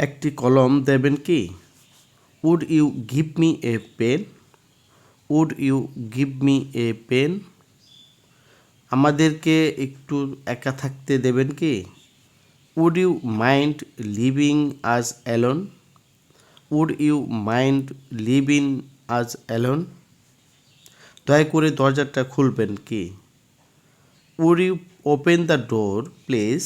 একটি কলম দেবেন কি? Would you give me a pen? Would you give me a pen? আমাদেরকে একটু একা থাকতে দেবেন কি? Would you mind leaving us alone? Would you mind leaving us alone? দয়া করে দরজাটা খুলবেন কি? Would you open the door please?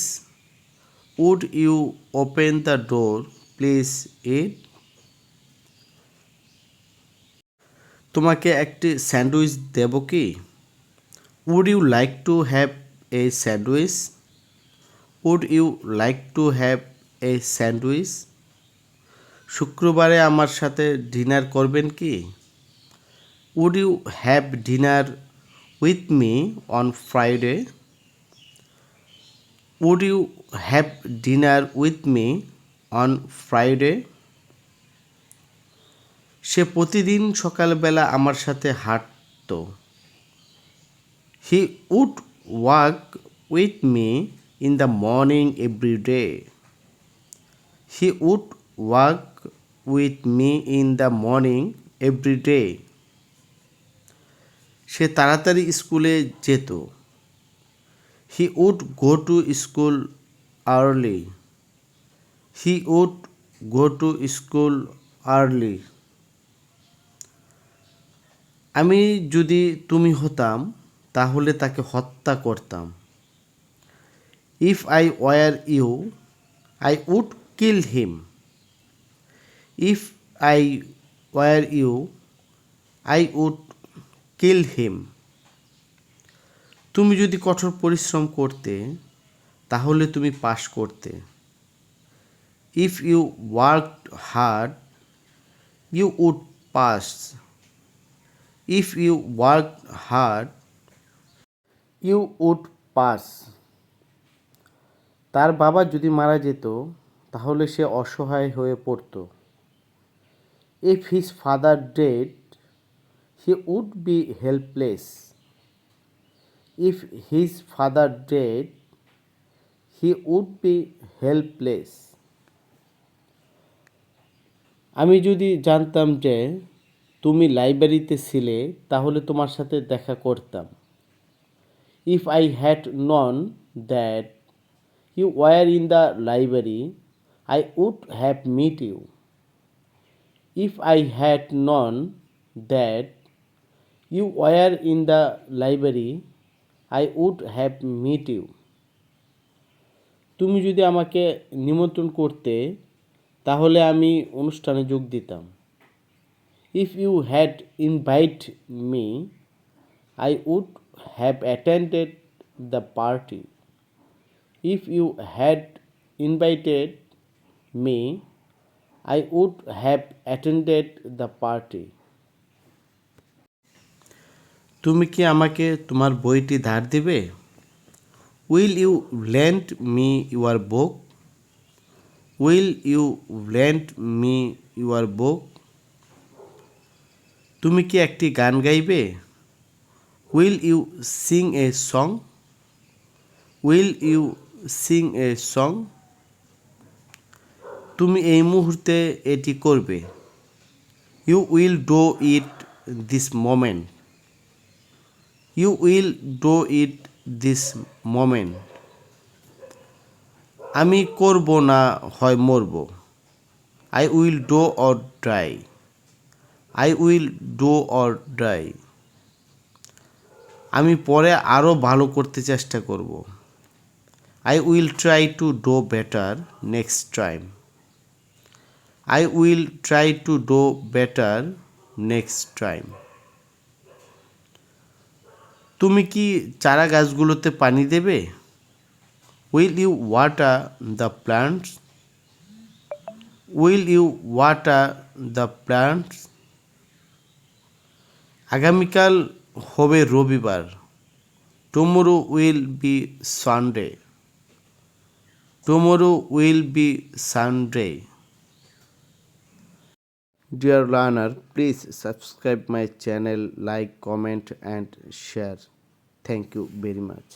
Would you open the door please it? তোমাকে একটি স্যান্ডউইচ দেব কি? Would you like to have a sandwich? Would you like to have a sandwich? শুক্রবারে আমার সাথে ডিনার করবেন কি? Would you have dinner with me on Friday? Would you have dinner with me on Friday? সে প্রতিদিন সকালবেলা আমার সাথে হাঁটতো। He would walk with me in the morning every day. He would walk with me in the morning every day. সে তাড়াতাড়ি স্কুলে যেত। He would go to school early. He would go to school early. আমি যদি তুমি হতাম তাহলে তাকে হত্যা করতাম। If I were you I would kill him. If I were you I would kill him. তুমি যদি কঠোর পরিশ্রম করতে তাহলে তুমি পাশ করতে। If you worked hard you would pass. If you worked hard you would pass. তার বাবা যদি মারা যেত তাহলে সে অসহায় হয়ে পড়ত। If his father dead he would be helpless. If his father dead he would be helpless. আমি যদি জানতাম যে তুমি লাইব্রেরিতে ছিলে তাহলে তোমার সাথে দেখা করতাম। If I had known that you were in the library I would have meet you. If I had known that you were in the library I would have meet you. তুমি যদি আমাকে নিমন্ত্রণ করতে তাহলে আমি অনুষ্ঠানে যোগ দিতাম। If you had invite me I would have attended the party. If you had invited me I would have attended the party. তুমি কি আমাকে তোমার বইটি ধার দিবে? Will you lend me your book? Will you lend me your book? তুমি কি একটি গান গাইবে? Will you sing a song? Will you sing a song? তুমি এই মুহূর্তে এটি করবে। You will do it this moment. You will do it this moment. আমি করব না হয় মরব। I will do or die. I will do or die. আমি পরে আরও ভালো করতে চেষ্টা করব। I will try to do better next time. I will try to do better next time. তুমি কি চারা গাছগুলোতে পানি দেবে? Will you water the plants? Will you water the plants? আগামীকাল হবে রবিবার। Tomorrow will be Sunday. Tomorrow will be Sunday. Dear learner, please subscribe my channel, like, comment and share. Thank you very much.